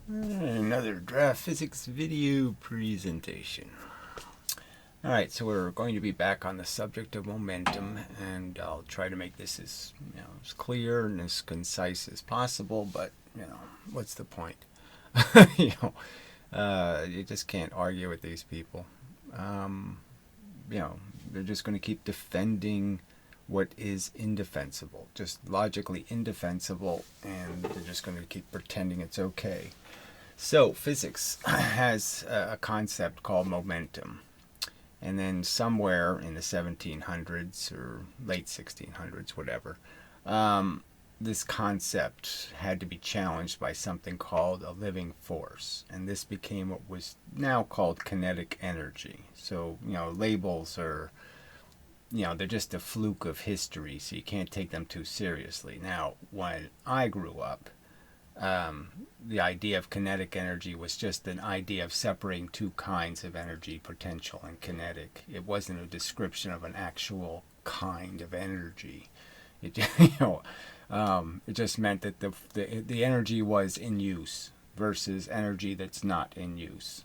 Another draft physics video presentation. Alright, so we're going to be back on the subject of momentum, and I'll try to make this as clear and as concise as possible, but what's the point? You just can't argue with these people. They're just going to keep defending what is indefensible, just logically indefensible, and they're just going to keep pretending it's okay. So physics has a concept called momentum, and then somewhere in the 1700s or late 1600s, whatever, this concept had to be challenged by something called a living force, and this became what was now called kinetic energy. So labels are they're just a fluke of history, so you can't take them too seriously. Now, when I grew up, the idea of kinetic energy was just an idea of separating two kinds of energy, potential and kinetic. It wasn't a description of an actual kind of energy. It it just meant that the energy was in use versus energy that's not in use.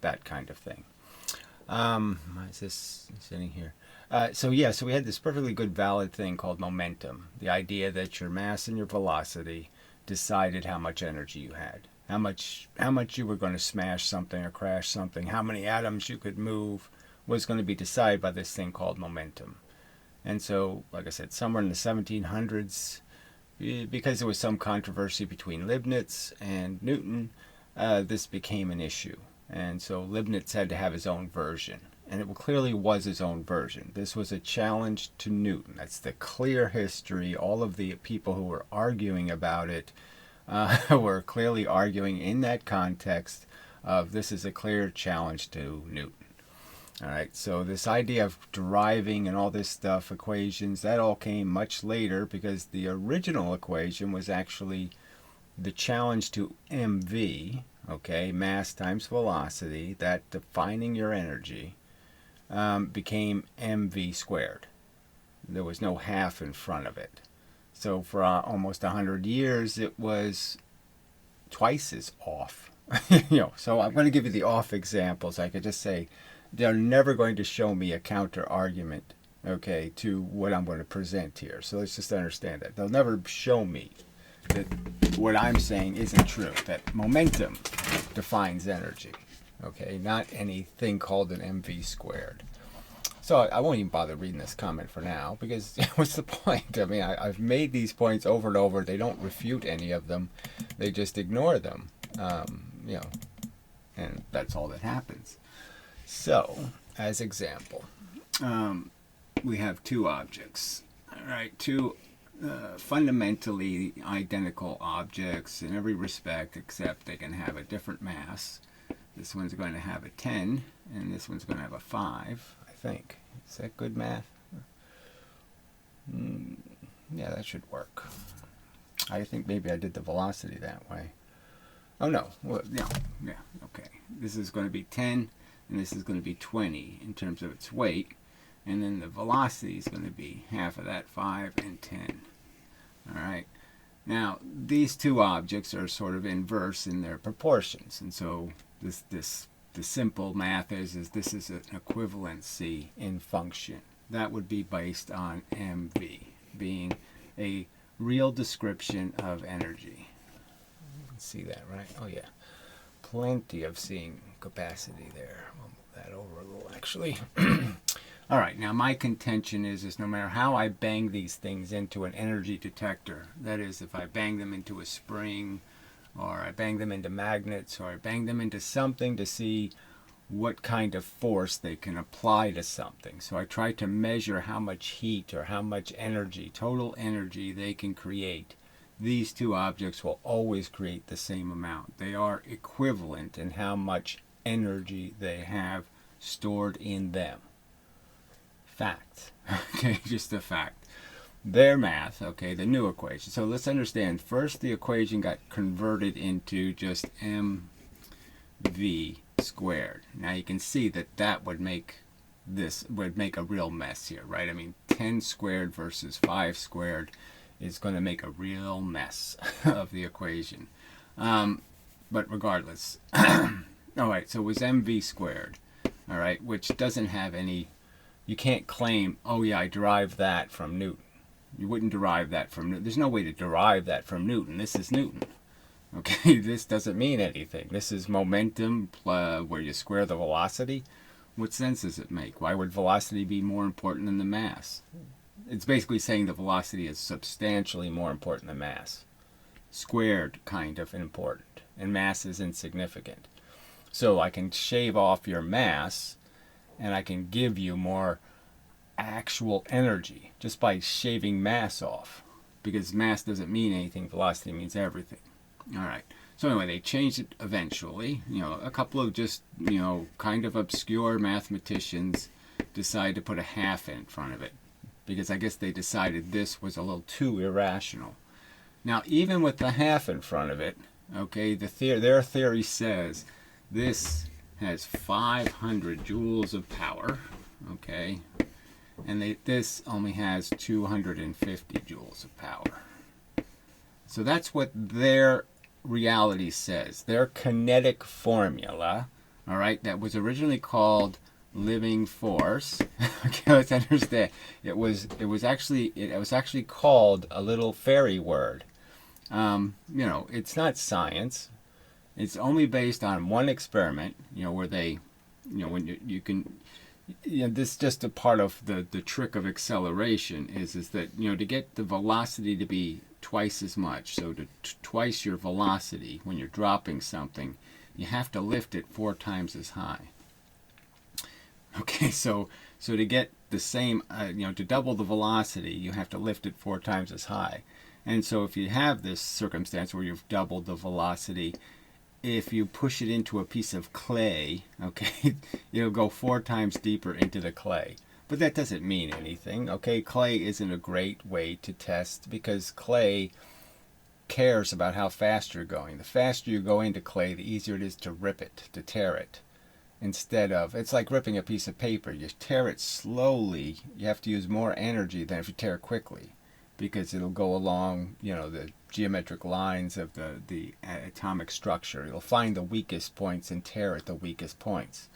That kind of thing. Why is this sitting here? So we had this perfectly good valid thing called momentum. The idea that your mass and your velocity decided how much energy you had, how much you were going to smash something or crash something, how many atoms you could move was going to be decided by this thing called momentum. And so, like I said, somewhere in the 1700s, because there was some controversy between Leibniz and Newton, this became an issue. And so Leibniz had to have his own version. And it clearly was his own version. This was a challenge to Newton. That's the clear history. All of the people who were arguing about it were clearly arguing in that context of this is a clear challenge to Newton. All right, so this idea of deriving and all this stuff, equations, that all came much later because the original equation was actually the challenge to mv, okay, mass times velocity, that defining your energy, became mv squared. There was no half in front of it. So for almost 100 years, it was twice as off. So I'm going to give you the off examples. I could just say they're never going to show me a counter argument, okay, to what I'm going to present here. So let's just understand that. They'll never show me that what I'm saying isn't true, that momentum defines energy. Okay, not anything called an mv squared. So I won't even bother reading this comment for now, because what's the point? I mean, I've made these points over and over. They don't refute any of them. They just ignore them, and that's all that happens. So, as example, we have two objects, all right, two fundamentally identical objects in every respect, except they can have a different mass. This one's going to have a 10, and this one's going to have a 5, I think. Is that good math? Yeah, that should work. I think maybe I did the velocity that way. Oh, no. Well, yeah, okay. This is going to be 10, and this is going to be 20 in terms of its weight. And then the velocity is going to be half of that, 5 and 10. All right. Now, these two objects are sort of inverse in their proportions, and so the simple math is this is an equivalency in function. That would be based on mv being a real description of energy. You can see that, right? Oh yeah, plenty of seeing capacity there. We'll move that over a little, actually. All right, now my contention is no matter how I bang these things into an energy detector, that is, if I bang them into a spring, or I bang them into magnets, or I bang them into something to see what kind of force they can apply to something. So I try to measure how much heat or how much energy, total energy, they can create. These two objects will always create the same amount. They are equivalent in how much energy they have stored in them. Fact. Okay, just a fact. Their math, okay, the new equation. So let's understand, first the equation got converted into just mv squared. Now you can see that would make a real mess here, right? I mean, 10 squared versus 5 squared is going to make a real mess of the equation. but regardless. All right, so it was mv squared, all right, which doesn't have any, you can't claim, oh yeah, I derived that from Newton. You wouldn't derive that from Newton. There's no way to derive that from Newton. This is Newton. Okay, this doesn't mean anything. This is momentum where you square the velocity. What sense does it make? Why would velocity be more important than the mass? It's basically saying the velocity is substantially more important than mass. Squared kind of important, and mass is insignificant. So I can shave off your mass, and I can give you more actual energy just by shaving mass off, because mass doesn't mean anything, velocity means everything. All right, so anyway, they changed it eventually. A couple of just kind of obscure mathematicians decided to put a half in front of it, because I guess they decided this was a little too irrational. Now, even with the half in front of it, okay, their theory says this has 500 joules of power, okay, and this only has 250 joules of power. So that's what their reality says. Their kinetic formula, all right, that was originally called living force. Okay, let's understand. It was actually called a little fairy word. It's not science. It's only based on one experiment, where they, when you can, this is just a part of the trick of acceleration is that, to get the velocity to be twice as much, so to twice your velocity when you're dropping something, you have to lift it 4 times as high. Okay, so to get the same, to double the velocity, you have to lift it 4 times as high. And so if you have this circumstance where you've doubled the velocity, if you push it into a piece of clay, okay, it'll go 4 times deeper into the clay. But that doesn't mean anything, okay? Clay isn't a great way to test, because clay cares about how fast you're going. The faster you go into clay, the easier it is to rip it, to tear it. Instead of, it's like ripping a piece of paper. You tear it slowly, you have to use more energy than if you tear it quickly, because it'll go along, the geometric lines of the atomic structure. You'll find the weakest points and tear at the weakest points.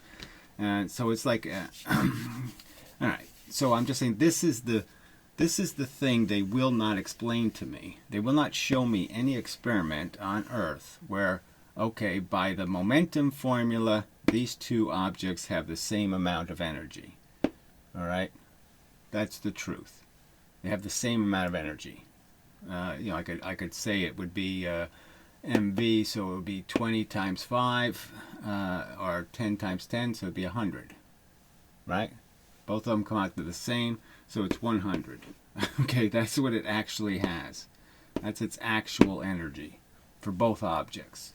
And so it's like, all right. So I'm just saying this is the thing they will not explain to me. They will not show me any experiment on Earth where, okay, by the momentum formula, these two objects have the same amount of energy. All right, that's the truth. They have the same amount of energy. I could say it would be mv, so it would be 20 times 5, or 10 times 10, so it would be 100. Right? Both of them come out to the same, so it's 100. Okay, that's what it actually has. That's its actual energy for both objects.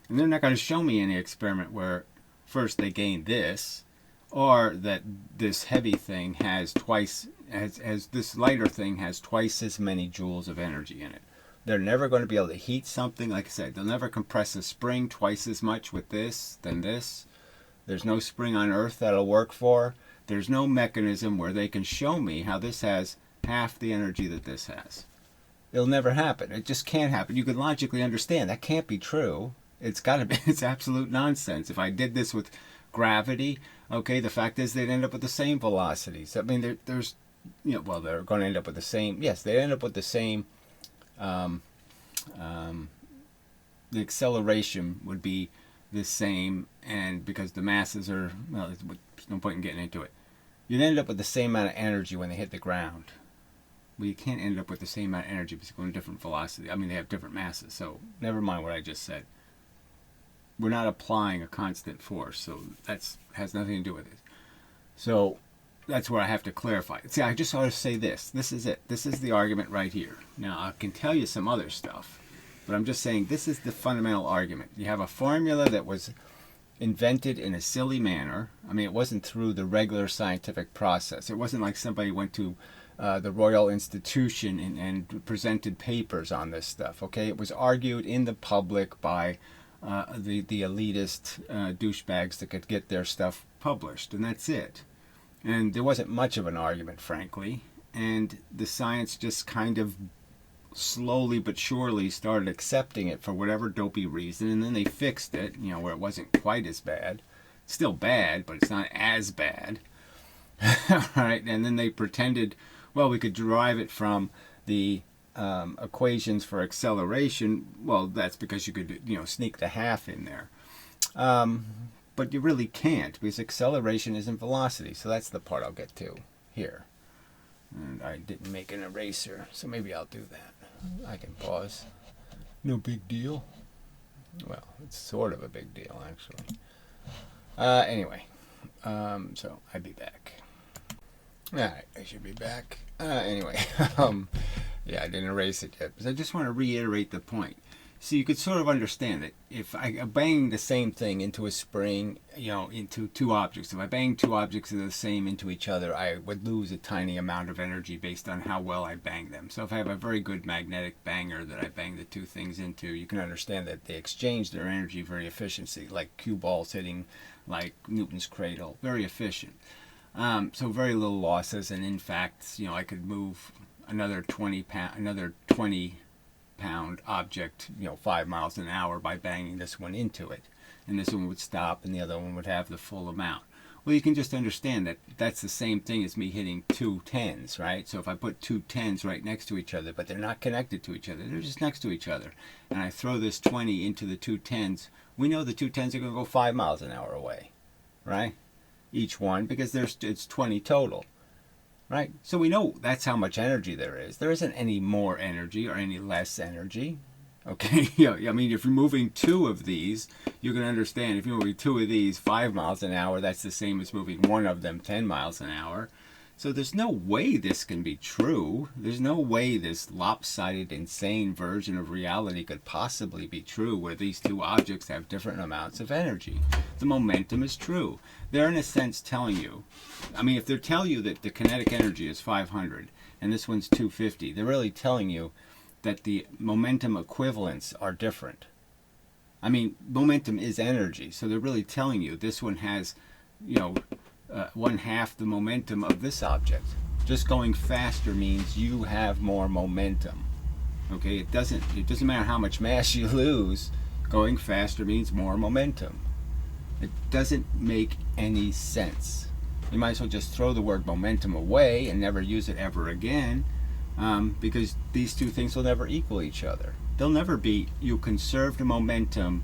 And they're not going to show me any experiment where first they gain this, or that this heavy thing has twice, as this lighter thing has twice as many joules of energy in it. They're never going to be able to heat something. Like I said, they'll never compress a spring twice as much with this than this. There's no spring on Earth that'll work for. There's no mechanism where they can show me how this has half the energy that this has. It'll never happen. It just can't happen. You can logically understand that can't be true. It's got to be. It's absolute nonsense. If I did this with gravity, okay, the fact is they'd end up with the same velocities. I mean, there's, well, they're going to end up with the same. Yes, they end up with the same. The acceleration would be the same, and because the masses are, well, there's no point in getting into it. You'd end up with the same amount of energy when they hit the ground. Well, you can't end up with the same amount of energy because they're going different velocity. I mean, they have different masses, so never mind what I just said. We're not applying a constant force, so that has nothing to do with it. So that's where I have to clarify. See, I just ought to say this. This is it. This is the argument right here. Now, I can tell you some other stuff, but I'm just saying this is the fundamental argument. You have a formula that was invented in a silly manner. I mean, it wasn't through the regular scientific process. It wasn't like somebody went to the Royal Institution and presented papers on this stuff. Okay, it was argued in the public by the elitist douchebags that could get their stuff published, and that's it. And there wasn't much of an argument, frankly, and the science just kind of slowly but surely started accepting it for whatever dopey reason, and then they fixed it, where it wasn't quite as bad. It's still bad, but it's not as bad. Right? And then they pretended, well, we could derive it from the equations for acceleration. Well, that's because you could, sneak the half in there. But you really can't, because acceleration isn't velocity. So that's the part I'll get to here. And I didn't make an eraser, so maybe I'll do that. I can pause. No big deal. Well, it's sort of a big deal, actually. Anyway, so I'll be back. Alright, I should be back. Anyway, yeah, I didn't erase it yet, but I just want to reiterate the point. So you could sort of understand that if I bang the same thing into a spring, into two objects, if I bang two objects that are the same into each other, I would lose a tiny amount of energy based on how well I bang them. So if I have a very good magnetic banger that I bang the two things into, you can understand that they exchange their energy very efficiently, like cue balls hitting like Newton's cradle, very efficient. So very little losses, and in fact, I could move another 20 pound object 5 miles an hour by banging this one into it, and this one would stop and the other one would have the full amount. Well, you can just understand that that's the same thing as me hitting two 10s, right? So if I put two 10s right next to each other, but they're not connected to each other, they're just next to each other, and I throw this 20 into the two 10s, we know the two 10s are going to go 5 miles an hour away, right? Each one, because it's 20 total. Right? So we know that's how much energy there is. There isn't any more energy or any less energy. Okay? I mean, if you're moving two of these, you can understand if you're moving two of these 5 miles an hour, that's the same as moving one of them 10 miles an hour. So there's no way this can be true. There's no way this lopsided, insane version of reality could possibly be true, where these two objects have different amounts of energy. The momentum is true. They're in a sense telling you, I mean, if they tell you that the kinetic energy is 500 and this one's 250, they're really telling you that the momentum equivalents are different. I mean, momentum is energy, so they're really telling you this one has, 1/2 the momentum of this object. Just going faster means you have more momentum. Okay, it doesn't matter how much mass you lose. Going faster means more momentum. It doesn't make any sense. You might as well just throw the word momentum away and never use it ever again, because these two things will never equal each other. They'll never be, you conserved momentum,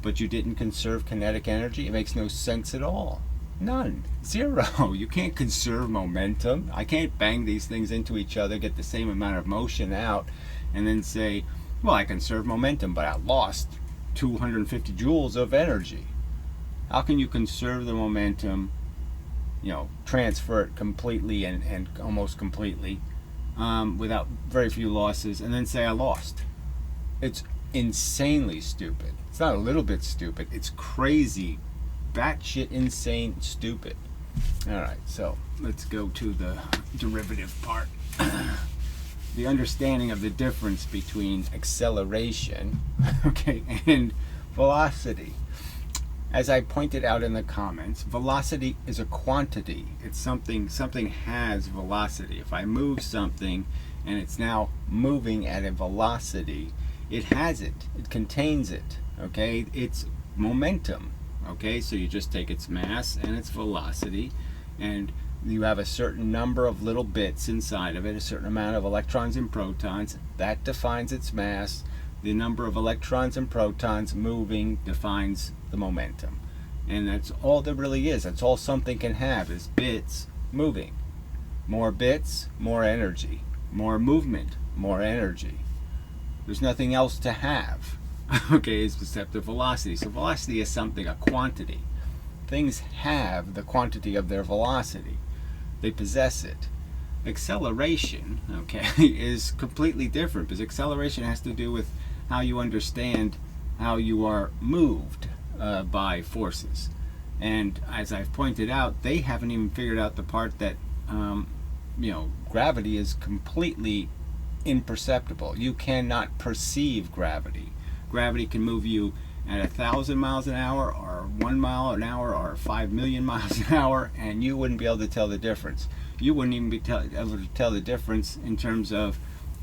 but you didn't conserve kinetic energy. It makes no sense at all. None. Zero. You can't conserve momentum. I can't bang these things into each other, get the same amount of motion out, and then say, well, I conserved momentum, but I lost 250 joules of energy. How can you conserve the momentum, transfer it completely and almost completely without very few losses, and then say I lost? It's insanely stupid. It's not a little bit stupid. It's crazy, batshit insane stupid. Alright, so let's go to the derivative part. The understanding of the difference between acceleration, and velocity. As I pointed out in the comments, velocity is a quantity. It's something has velocity. If I move something and it's now moving at a velocity, it has it. It contains it. Okay? It's momentum. Okay, so you just take its mass and its velocity, and you have a certain number of little bits inside of it, a certain amount of electrons and protons. That defines its mass. The number of electrons and protons moving defines the momentum. And that's all there really is. That's all something can have, is bits moving. More bits, more energy. More movement, more energy. There's nothing else to have. Okay, it's except the velocity. So velocity is something, a quantity. Things have the quantity of their velocity. They possess it. Acceleration, is completely different, because acceleration has to do with how you understand how you are moved by forces. And as I've pointed out, they haven't even figured out the part that, gravity is completely imperceptible. You cannot perceive gravity. Gravity can move you at 1,000 miles an hour, or 1 mile an hour, or 5 million miles an hour, and you wouldn't be able to tell the difference. You wouldn't even be able to tell the difference in terms of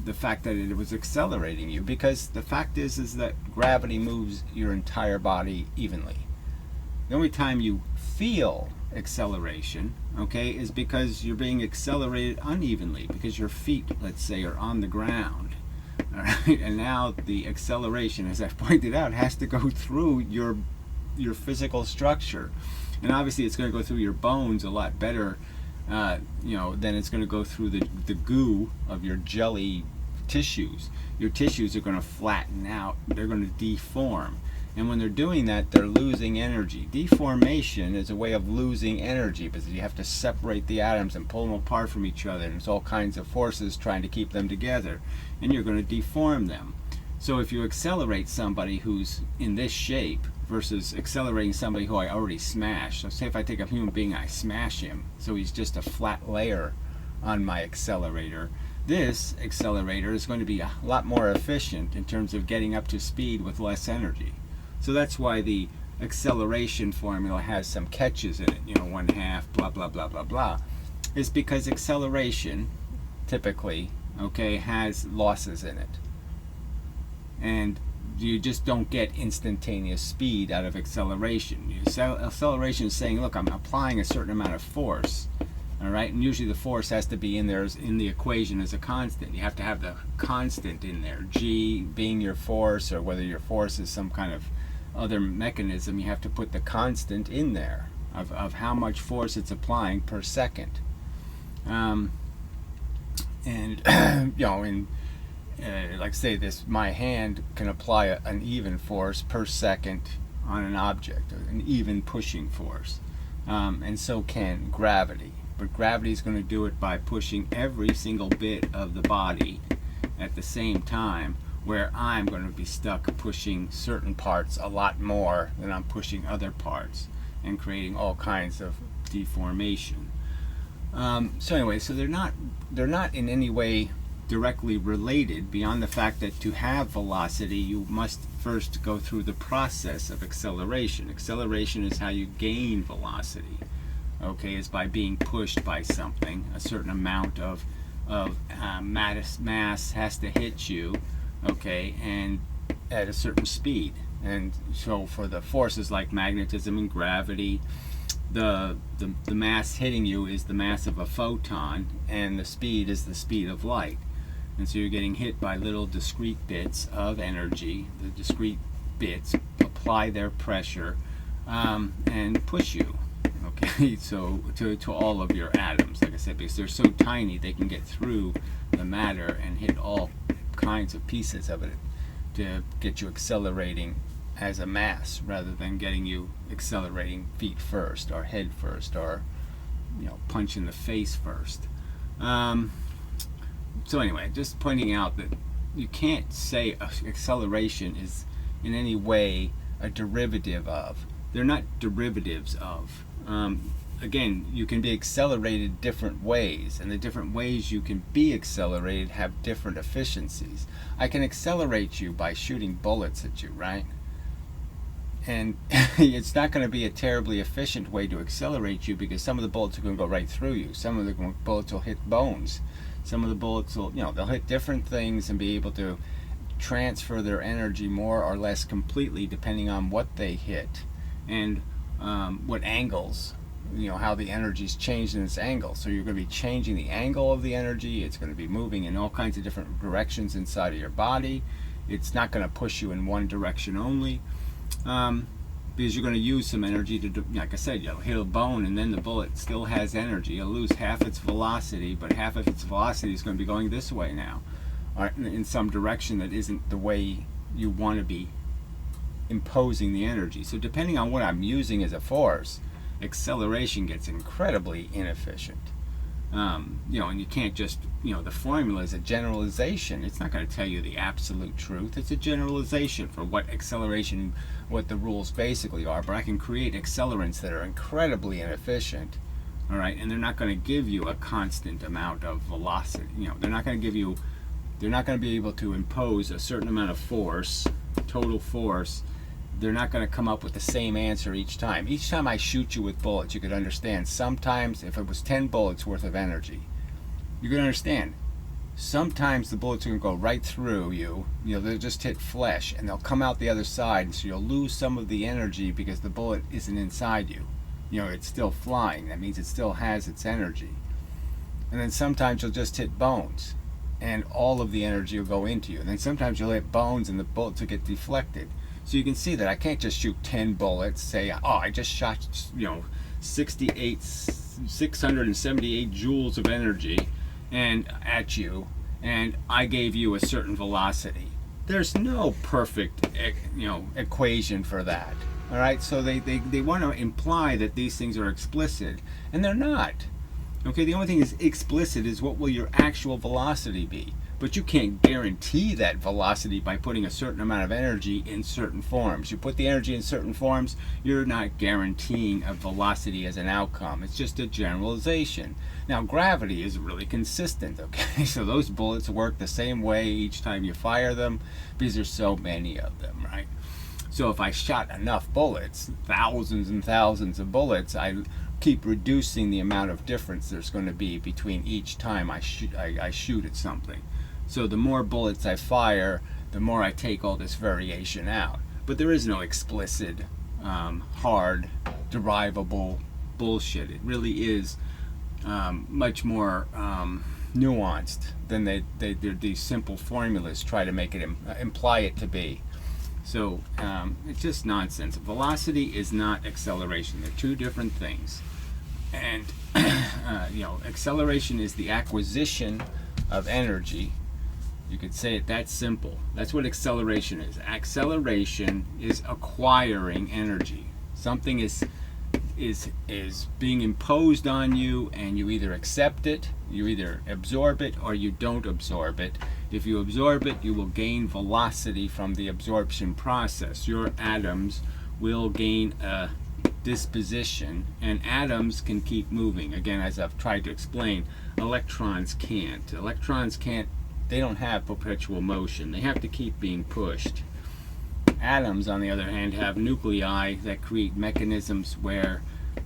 the fact that it was accelerating you, because the fact is that gravity moves your entire body evenly. The only time you feel acceleration, okay, is because you're being accelerated unevenly, because your feet, let's say, are on the ground. All right, and now the acceleration, as I've pointed out, has to go through your physical structure, and obviously it's going to go through your bones a lot better, than it's going to go through the goo of your jelly tissues. Your tissues are going to flatten out. They're going to deform. And when they're doing that, they're losing energy. Deformation is a way of losing energy, because you have to separate the atoms and pull them apart from each other. And there's all kinds of forces trying to keep them together. And you're going to deform them. So if you accelerate somebody who's in this shape versus accelerating somebody who I already smashed. So say if I take a human being, I smash him, so he's just a flat layer on my accelerator. This accelerator is going to be a lot more efficient in terms of getting up to speed with less energy. So that's why the acceleration formula has some catches in it, 1/2, blah, blah, blah, blah, blah. Is because acceleration typically, okay, has losses in it. And you just don't get instantaneous speed out of acceleration. Acceleration is saying, look, I'm applying a certain amount of force, all right? And usually the force has to be in there in the equation as a constant. You have to have the constant in there, G being your force, or whether your force is some kind of other mechanism, you have to put the constant in there of how much force it's applying per second. Like say this, my hand can apply an even force per second on an object, an even pushing force, and so can gravity. But gravity is going to do it by pushing every single bit of the body at the same time, where I'm going to be stuck pushing certain parts a lot more than I'm pushing other parts, and creating all kinds of deformation. So anyway, so they're not in any way directly related, beyond the fact that to have velocity you must first go through the process of acceleration. Acceleration is how you gain velocity, okay, is by being pushed by something. A certain amount of mass has to hit you, okay, and at a certain speed. And so for the forces like magnetism and gravity, the mass hitting you is the mass of a photon, and the speed is the speed of light. And so you're getting hit by little discrete bits of energy. The discrete bits apply their pressure and push you, okay, so to all of your atoms, like I said, because they're so tiny they can get through the matter and hit all kinds of pieces of it to get you accelerating as a mass, rather than getting you accelerating feet first, or head first, or punch in the face first. So anyway, just pointing out that you can't say acceleration is in any way a derivative of. They're not derivatives of. Again, you can be accelerated different ways, and the different ways you can be accelerated have different efficiencies. I can accelerate you by shooting bullets at you, right? And it's not going to be a terribly efficient way to accelerate you, because some of the bullets are going to go right through you. Some of the bullets will hit bones. Some of the bullets will, they'll hit different things and be able to transfer their energy more or less completely, depending on what they hit and what angles, how the energy's changed in its angle. So you're going to be changing the angle of the energy. It's going to be moving in all kinds of different directions inside of your body. It's not going to push you in one direction only. Because you're going to use some energy to, like I said, you'll hit a bone, and then the bullet still has energy. You'll lose half its velocity, but half of its velocity is going to be going this way now, or in some direction that isn't the way you want to be imposing the energy. So depending on what I'm using as a force, acceleration gets incredibly inefficient. And you can't just, the formula is a generalization. It's not going to tell you the absolute truth. It's a generalization for what acceleration, what the rules basically are. But I can create accelerants that are incredibly inefficient, all right, and they're not going to give you a constant amount of velocity. They're not going to be able to impose a certain amount of force, total force. They're not going to come up with the same answer each time. Each time I shoot you with bullets, you could understand. Sometimes, if it was 10 bullets worth of energy, you could understand sometimes the bullets are going to go right through you. They'll just hit flesh, and they'll come out the other side, and so you'll lose some of the energy because the bullet isn't inside you. It's still flying. That means it still has its energy. And then sometimes you'll just hit bones, and all of the energy will go into you. And then sometimes you'll hit bones, and the bullets will get deflected. So you can see that I can't just shoot 10 bullets, say, oh, I just shot, 678 joules of energy at you, and I gave you a certain velocity. There's no perfect, equation for that. All right, so they want to imply that these things are explicit, and they're not. Okay, the only thing is explicit is what will your actual velocity be. But you can't guarantee that velocity by putting a certain amount of energy in certain forms. You put the energy in certain forms, you're not guaranteeing a velocity as an outcome. It's just a generalization. Now, gravity is really consistent, okay? So those bullets work the same way each time you fire them because there's so many of them, right? So if I shot enough bullets, thousands and thousands of bullets, I keep reducing the amount of difference there's going to be between each time I shoot at something. So the more bullets I fire, the more I take all this variation out. But there is no explicit, hard, derivable bullshit. It really is much more nuanced than these simple formulas try to make it imply it to be. So it's just nonsense. Velocity is not acceleration. They're two different things. And acceleration is the acquisition of energy. You could say it that simple. That's what acceleration is. Acceleration is acquiring energy. Something is being imposed on you, and you either accept it, you either absorb it, or you don't absorb it. If you absorb it, you will gain velocity from the absorption process. Your atoms will gain a disposition, and atoms can keep moving. Again, as I've tried to explain, electrons can't. They don't have perpetual motion. They have to keep being pushed. Atoms, on the other hand, have nuclei that create mechanisms where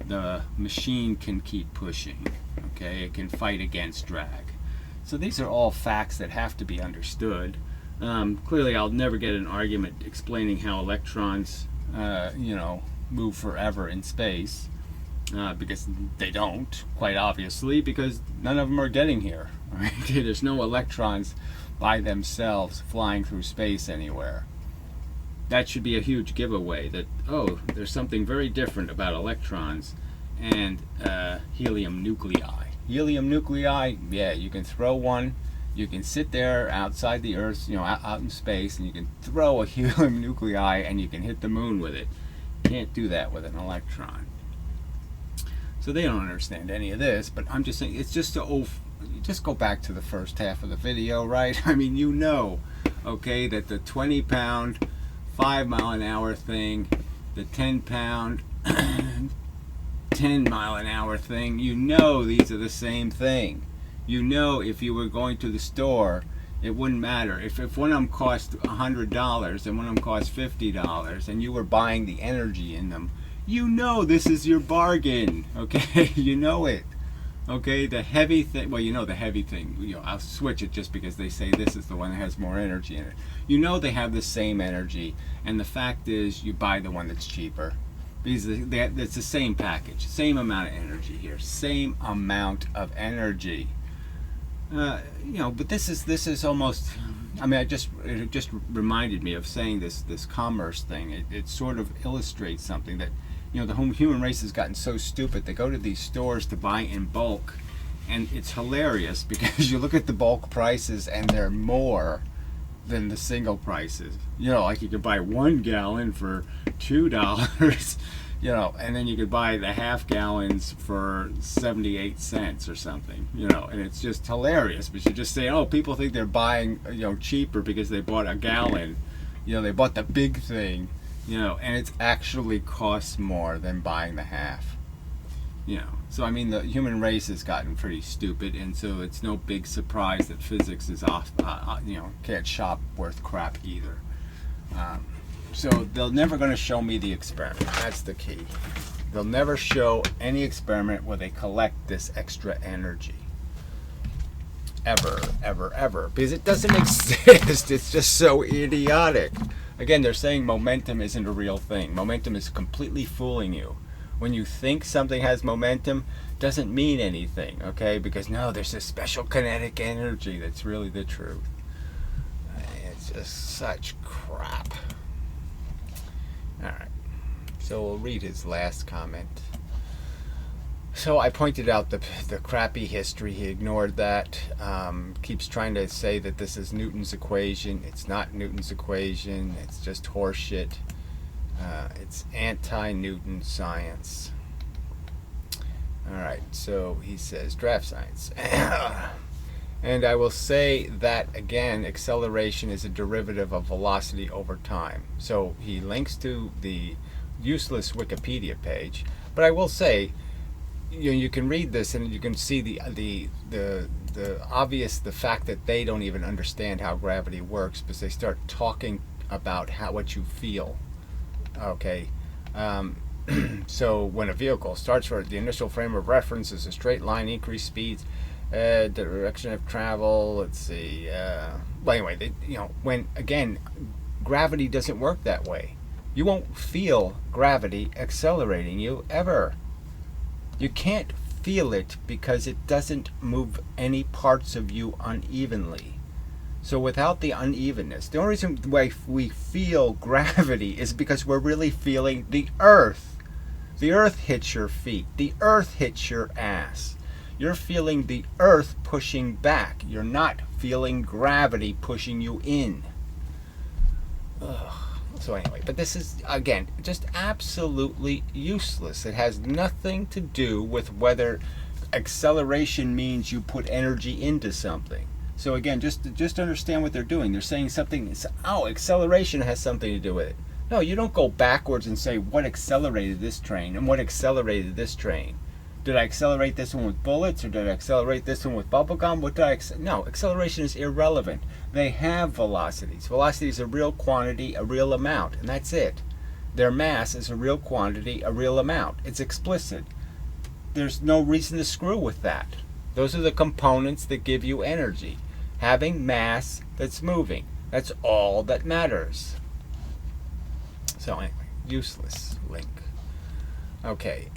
the machine can keep pushing. Okay, it can fight against drag. So these are all facts that have to be understood. Clearly, I'll never get an argument explaining how electrons, move forever in space, because they don't, quite obviously, because none of them are getting here. Right? There's no electrons by themselves flying through space anywhere. That should be a huge giveaway that, oh, there's something very different about electrons and helium nuclei. Helium nuclei, yeah, you can throw one, you can sit there outside the Earth, out in space, and you can throw a helium nuclei and you can hit the moon with it. Can't do that with an electron. So they don't understand any of this, but I'm just saying, it's just just go back to the first half of the video, right? I mean, okay, that the 20-pound, 5-mile-an-hour thing, the 10-pound, 10-mile-an-hour thing, these are the same thing. If you were going to the store, it wouldn't matter. If one of them cost $100 and one of them cost $50, and you were buying the energy in them, this is your bargain, okay? It. Okay, the heavy thing, the heavy thing, I'll switch it just because they say this is the one that has more energy in it. They have the same energy, and the fact is you buy the one that's cheaper. Because it's the same package, same amount of energy here, same amount of energy. But this is almost, it just reminded me of saying this commerce thing. It sort of illustrates something that, the human race has gotten so stupid. They go to these stores to buy in bulk, and it's hilarious because you look at the bulk prices and they're more than the single prices. Like you could buy 1 gallon for $2, and then you could buy the half gallons for 78 cents or something, and it's just hilarious. But you just say, oh, people think they're buying, cheaper because they bought a gallon, they bought the big thing, and it actually costs more than buying the half. So the human race has gotten pretty stupid, and so it's no big surprise that physics is off, can't shop worth crap either. So they're never going to show me the experiment. That's the key. They'll never show any experiment where they collect this extra energy. ever, ever, ever, because it doesn't exist. It's just so idiotic. Again, they're saying momentum isn't a real thing. Momentum is completely fooling you. When you think something has momentum, doesn't mean anything, okay? Because no, there's this special kinetic energy that's really the truth. It's just such crap. All right, so we'll read his last comment. So I pointed out the crappy history. He ignored that. Keeps trying to say that this is Newton's equation. It's not Newton's equation. It's just horseshit. It's anti-Newton science. All right, so he says DraftScience. And I will say that, again, acceleration is a derivative of velocity over time. So he links to the useless Wikipedia page. But I will say, you can read this and you can see the obvious, the fact that they don't even understand how gravity works, because they start talking about what you feel. Okay, so when a vehicle starts for the initial frame of reference is a straight line, increased speeds, direction of travel. Let's see. Well, anyway, when again, gravity doesn't work that way. You won't feel gravity accelerating you ever. You can't feel it because it doesn't move any parts of you unevenly. So without the unevenness, the only reason why we feel gravity is because we're really feeling the earth. The earth hits your feet. The earth hits your ass. You're feeling the earth pushing back. You're not feeling gravity pushing you in. Ugh. So anyway, but this is, again, just absolutely useless. It has nothing to do with whether acceleration means you put energy into something. So again, just understand what they're doing. They're saying something, acceleration has something to do with it. No, you don't go backwards and say what accelerated this train and what accelerated this train. Did I accelerate this one with bullets, or did I accelerate this one with bubblegum? No, acceleration is irrelevant. They have velocities. Velocity is a real quantity, a real amount, and that's it. Their mass is a real quantity, a real amount. It's explicit. There's no reason to screw with that. Those are the components that give you energy. Having mass that's moving. That's all that matters. So anyway, useless link. Okay,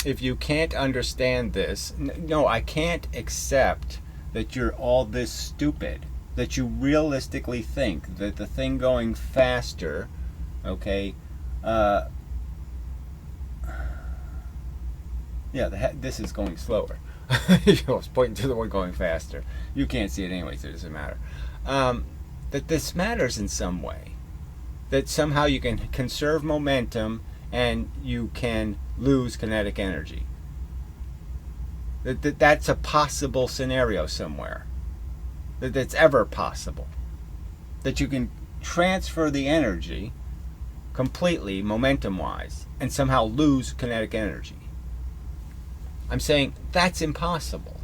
if you can't understand this, no, I can't accept that you're all this stupid, that you realistically think that the thing going faster, okay, this is going slower. I was pointing to the one going faster. You can't see it anyway, so it doesn't matter. That this matters in some way. That somehow you can conserve momentum and you can lose kinetic energy. That's a possible scenario somewhere. That's ever possible. That you can transfer the energy completely, momentum-wise, and somehow lose kinetic energy. I'm saying that's impossible.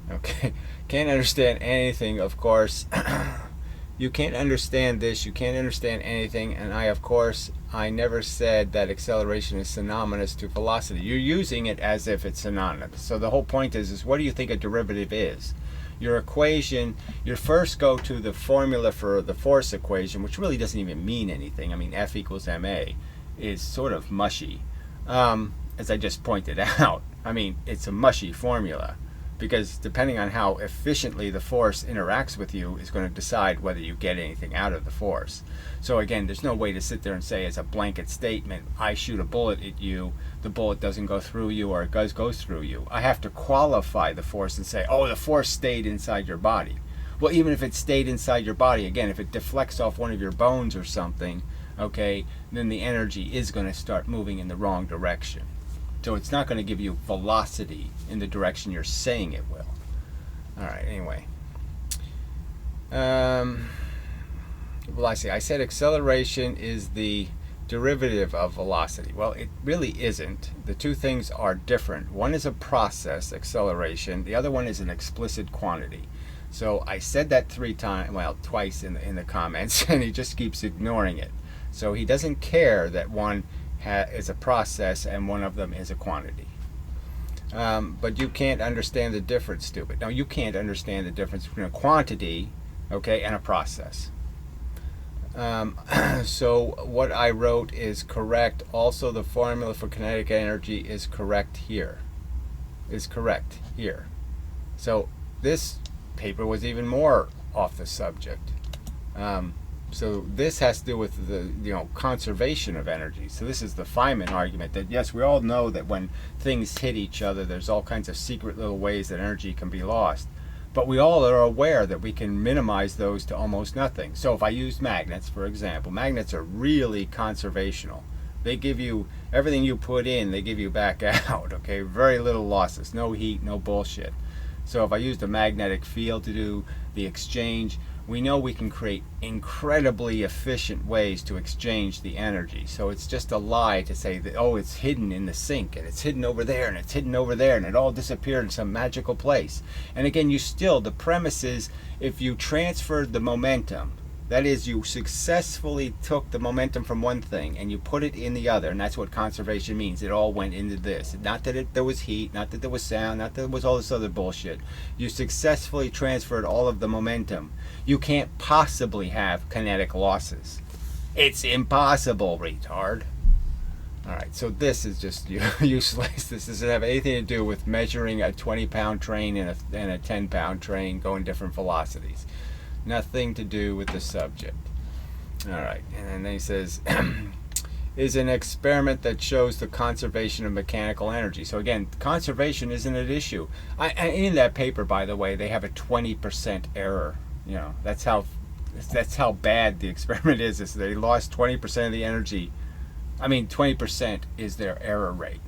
Okay, can't understand anything, of course. You can't understand this, you can't understand anything, and I never said that acceleration is synonymous to velocity. You're using it as if it's synonymous. So the whole point is what do you think a derivative is? Your equation, you first go to the formula for the force equation, which really doesn't even mean anything. I mean, F equals ma is sort of mushy, as I just pointed out. I mean, it's a mushy formula, because depending on how efficiently the force interacts with you is going to decide whether you get anything out of the force. So again, there's no way to sit there and say as a blanket statement, I shoot a bullet at you, the bullet doesn't go through you, or it goes through you. I have to qualify the force and say, oh, the force stayed inside your body. Well, even if it stayed inside your body, again, if it deflects off one of your bones or something, okay, then the energy is going to start moving in the wrong direction. So it's not going to give you velocity in the direction you're saying it will. All right, anyway. Velocity. I said acceleration is the derivative of velocity. Well, it really isn't. The two things are different. One is a process, acceleration. The other one is an explicit quantity. So I said that twice in the comments, and he just keeps ignoring it. So he doesn't care that one is a process and one of them is a quantity. But you can't understand the difference, stupid. Now, you can't understand the difference between a quantity, okay, and a process. So what I wrote is correct. Also, the formula for kinetic energy is correct here. So this paper was even more off the subject. So this has to do with the conservation of energy. So this is the Feynman argument that yes, we all know that when things hit each other, there's all kinds of secret little ways that energy can be lost. But we all are aware that we can minimize those to almost nothing. So if I use magnets, for example, magnets are really conservational. They give you everything you put in, they give you back out, okay? Very little losses, no heat, no bullshit. So if I used a magnetic field to do the exchange, we know we can create incredibly efficient ways to exchange the energy. So it's just a lie to say that, oh, it's hidden in the sink, and it's hidden over there, and it's hidden over there, and it all disappeared in some magical place. And again, the premise is if you transferred the momentum, that is, you successfully took the momentum from one thing and you put it in the other, and that's what conservation means. It all went into this. Not that there was heat, not that there was sound, not that there was all this other bullshit. You successfully transferred all of the momentum. You can't possibly have kinetic losses. It's impossible, retard. Alright, so this is just useless. This doesn't have anything to do with measuring a 20-pound train and a 10-pound train going different velocities. Nothing to do with the subject. Alright, and then he says, is an experiment that shows the conservation of mechanical energy. So again, conservation isn't an issue. In that paper, by the way, they have a 20% error. That's how bad the experiment is. They lost 20% of the energy. 20% is their error rate.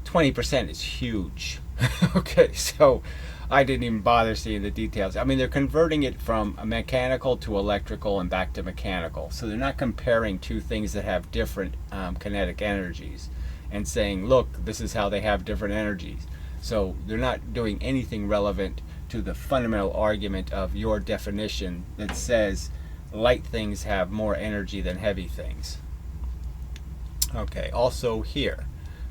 20% is huge. Okay, so I didn't even bother seeing the details. They're converting it from a mechanical to electrical and back to mechanical. So they're not comparing two things that have different kinetic energies and saying, look, this is how they have different energies. So they're not doing anything relevant to the fundamental argument of your definition that says light things have more energy than heavy things. Okay, also here.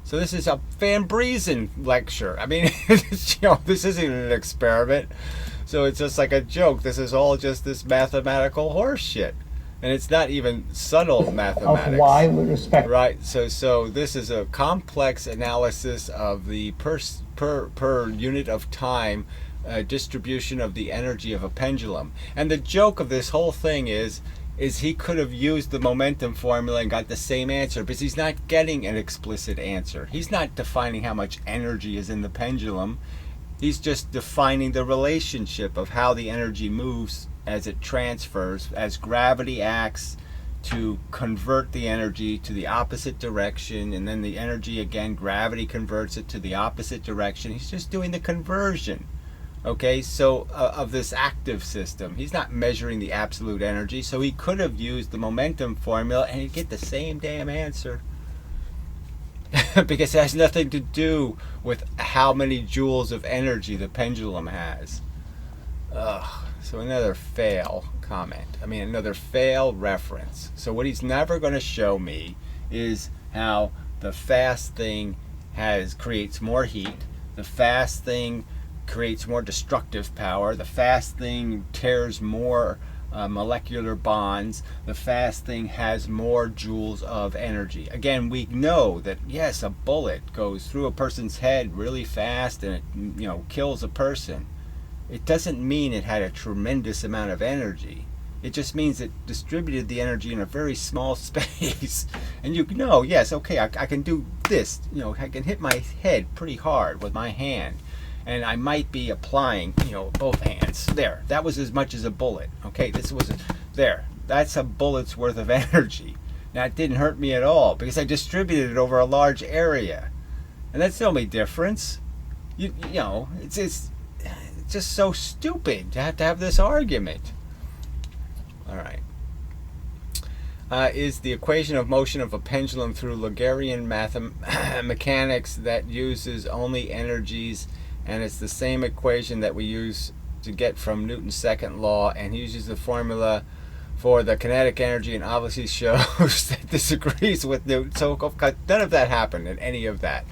So this is a Van Briesen lecture. This isn't an experiment. So it's just like a joke. This is all just this mathematical horse shit. And it's not even subtle mathematics. Of why we respect. Right. So this is a complex analysis of the per unit of time distribution of the energy of a pendulum. And the joke of this whole thing is he could have used the momentum formula and got the same answer, because he's not getting an explicit answer. He's not defining how much energy is in the pendulum. He's just defining the relationship of how the energy moves as it transfers, as gravity acts to convert the energy to the opposite direction, and then the energy again, gravity converts it to the opposite direction. He's just doing the conversion. Okay, so of this active system. He's not measuring the absolute energy, so he could have used the momentum formula and he'd get the same damn answer. Because it has nothing to do with how many joules of energy the pendulum has. Ugh. So another fail comment. Another fail reference. So what he's never going to show me is how the fast thing creates more heat. The fast thing creates more destructive power. The fast thing tears more molecular bonds. The fast thing has more joules of energy. Again, we know that yes, a bullet goes through a person's head really fast and it kills a person. It doesn't mean it had a tremendous amount of energy. It just means it distributed the energy in a very small space. And yes, okay, I can do this. I can hit my head pretty hard with my hand. And I might be applying, both hands. There, that was as much as a bullet. Okay, that's a bullet's worth of energy. Now, it didn't hurt me at all because I distributed it over a large area. And that's the only difference. It's just so stupid to have this argument. All right. Is the equation of motion of a pendulum through Lagrangian mechanics that uses only energies, and it's the same equation that we use to get from Newton's second law, and he uses the formula for the kinetic energy and obviously shows that disagrees with Newton. So none of that happened in any of that.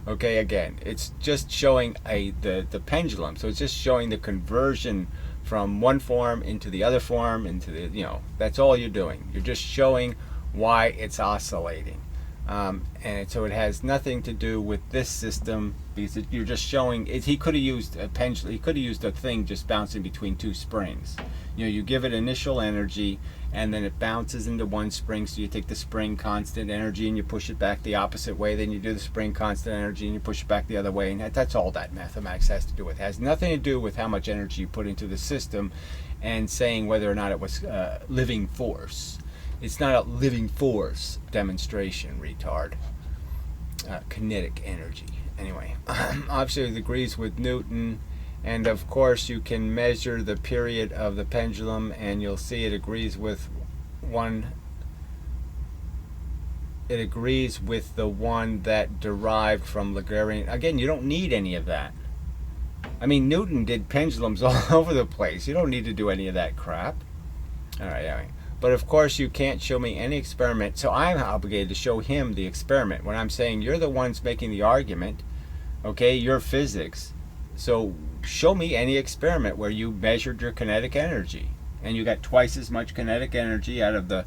Okay, again, it's just showing the pendulum. So it's just showing the conversion from one form into the other form, into the, that's all you're doing. You're just showing why it's oscillating. And so it has nothing to do with this system, because you're just showing it. He could have used a pendulum. He could have used a thing just bouncing between two springs. You give it initial energy, and then it bounces into one spring. So you take the spring constant energy and you push it back the opposite way. Then you do the spring constant energy and you push it back the other way. And that's all that mathematics has to do with. It has nothing to do with how much energy you put into the system and saying whether or not it was living force. It's not a living force demonstration, retard. Kinetic energy. Anyway, obviously it agrees with Newton. And of course you can measure the period of the pendulum and you'll see it agrees with one. It agrees with the one that derived from Lagrangian. Again, you don't need any of that. I mean, Newton did pendulums all over the place. You don't need to do any of that crap. Alright, anyway. But of course you can't show me any experiment, so I'm obligated to show him the experiment. When I'm saying you're the ones making the argument, okay, you're physics. So show me any experiment where you measured your kinetic energy and you got twice as much kinetic energy out of the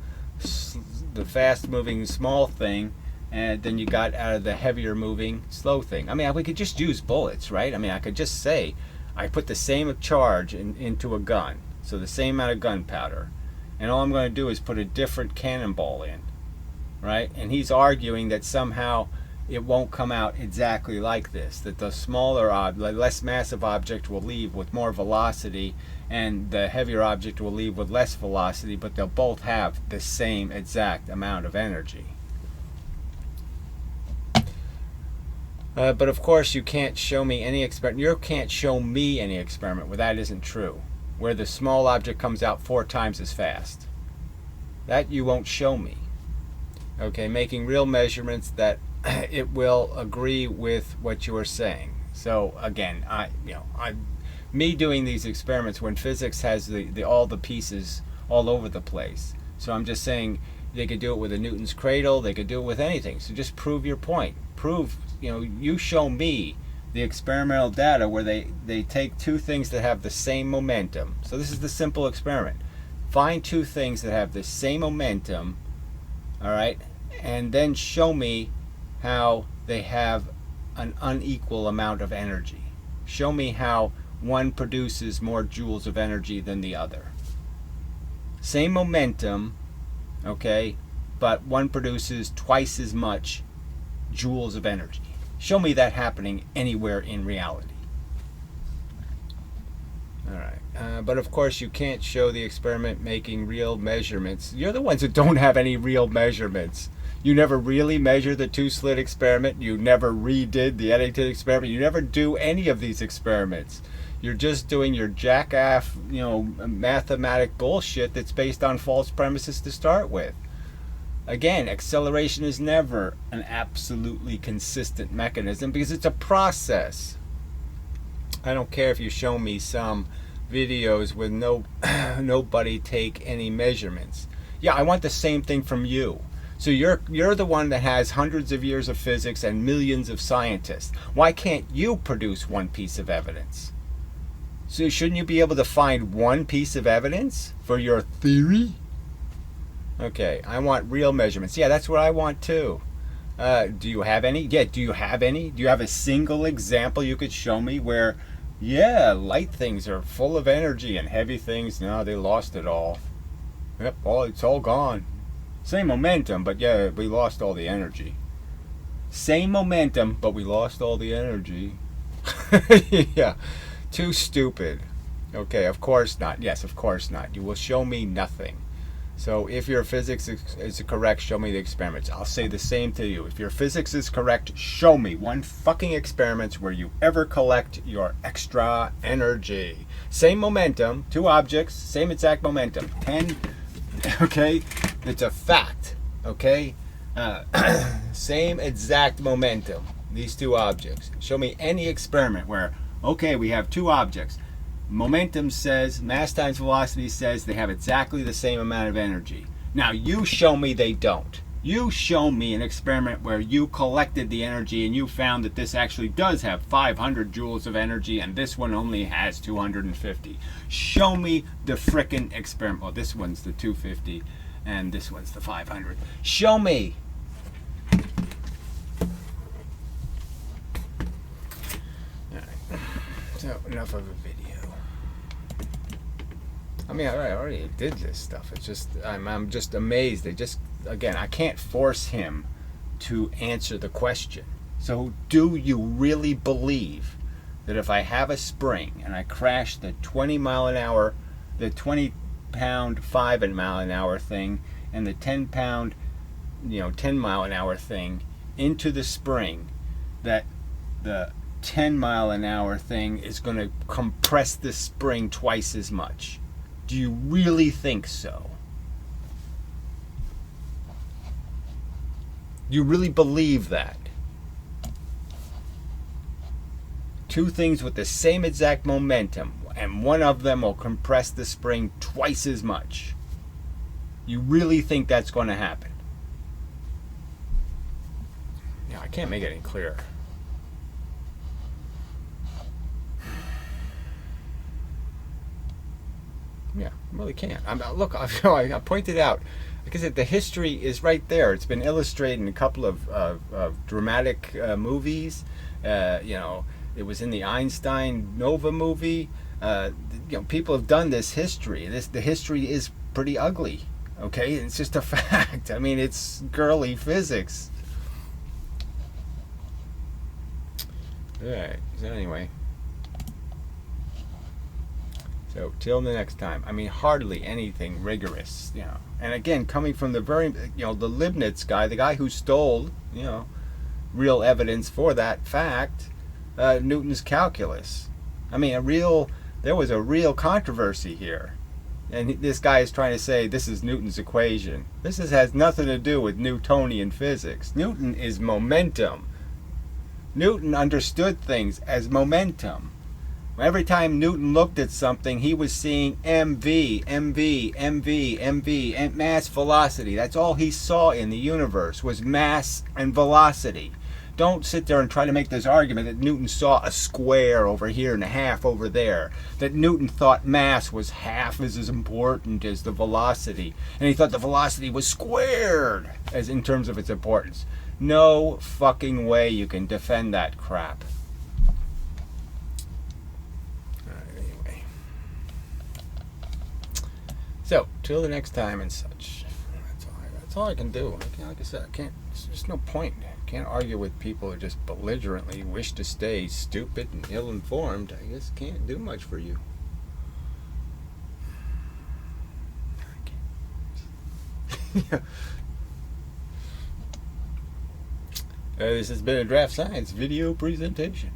fast moving small thing and then you got out of the heavier moving slow thing. I mean, we could just use bullets, right? I mean, I could just say I put the same charge into a gun, so the same amount of gunpowder, and all I'm going to do is put a different cannonball in, right? And he's arguing that somehow it won't come out exactly like this, that the smaller less massive object will leave with more velocity and the heavier object will leave with less velocity, but they'll both have the same exact amount of energy. But of course you can't show me any experiment. You can't show me any experiment where that isn't true, where the small object comes out 4 times as fast. That you won't show me. Okay, making real measurements that it will agree with what you are saying. So again, me doing these experiments when physics has all the pieces all over the place. So I'm just saying they could do it with a Newton's cradle. They could do it with anything. So just prove your point. Prove, you show me the experimental data where they take 2 things that have the same momentum. So this is the simple experiment. Find 2 things that have the same momentum, all right, and then show me how they have an unequal amount of energy. Show me how one produces more joules of energy than the other. Same momentum, okay, but one produces twice as much joules of energy. Show me that happening anywhere in reality. Alright, but of course you can't show the experiment making real measurements. You're the ones that don't have any real measurements. You never really measure the 2-slit experiment. You never redid the Eddington experiment. You never do any of these experiments. You're just doing your jackass, mathematic bullshit that's based on false premises to start with. Again, acceleration is never an absolutely consistent mechanism because it's a process. I don't care if you show me some videos with nobody take any measurements. Yeah, I want the same thing from you. So you're the one that has hundreds of years of physics and millions of scientists. Why can't you produce one piece of evidence? So shouldn't you be able to find one piece of evidence for your theory? Okay, I want real measurements. Yeah, that's what I want too. Do you have any? Yeah, do you have any? Do you have a single example you could show me where, yeah, light things are full of energy and heavy things, no, they lost it all. Yep, it's all gone. Same momentum, but yeah, we lost all the energy. Same momentum, but we lost all the energy. Yeah, too stupid. Okay, of course not. Yes, of course not. You will show me nothing. So if your physics is correct, show me the experiments. I'll say the same to you. If your physics is correct, show me one fucking experiment where you ever collect your extra energy. Same momentum, 2 objects, same exact momentum. 10, okay? It's a fact, okay? Same exact momentum, these 2 objects. Show me any experiment where, okay, we have 2 objects. Momentum says, mass times velocity says they have exactly the same amount of energy. Now you show me they don't. You show me an experiment where you collected the energy and you found that this actually does have 500 joules of energy and this one only has 250. Show me the frickin' experiment. Well, this one's the 250 and this one's the 500. Show me. Alright, so enough of a video. I mean, I already did this stuff. It's just, I'm just amazed. Again, I can't force him to answer the question. So do you really believe that if I have a spring and I crash the 20 pound 5 mile an hour thing and the 10 pound, 10 mile an hour thing into the spring, that the 10 mile an hour thing is going to compress the spring twice as much? Do you really think so? Do you really believe that? Two things with the same exact momentum, and one of them will compress the spring twice as much. You really think that's going to happen? Yeah, I can't make it any clearer. Yeah, I really can't. Look, I pointed out, like I said, the history is right there. It's been illustrated in a couple of dramatic movies. It was in the Einstein Nova movie. People have done this history. The history is pretty ugly. Okay, it's just a fact. I mean, it's girly physics. All right. So anyway. So, till the next time. I mean, hardly anything rigorous, And again, coming from the the Leibniz guy, the guy who stole, real evidence for that fact, Newton's calculus. I mean, there was a real controversy here. And this guy is trying to say this is Newton's equation. This has nothing to do with Newtonian physics. Newton is momentum. Newton understood things as momentum. Every time Newton looked at something, he was seeing mv, and mass velocity. That's all he saw in the universe was mass and velocity. Don't sit there and try to make this argument that Newton saw a square over here and a half over there. That Newton thought mass was half as important as the velocity. And he thought the velocity was squared as in terms of its importance. No fucking way you can defend that crap. So, till the next time and such. That's all I can do. Like I said, I can't. There's just no point. I can't argue with people who just belligerently wish to stay stupid and ill-informed. I just can't do much for you. This has been a DraftScience video presentation.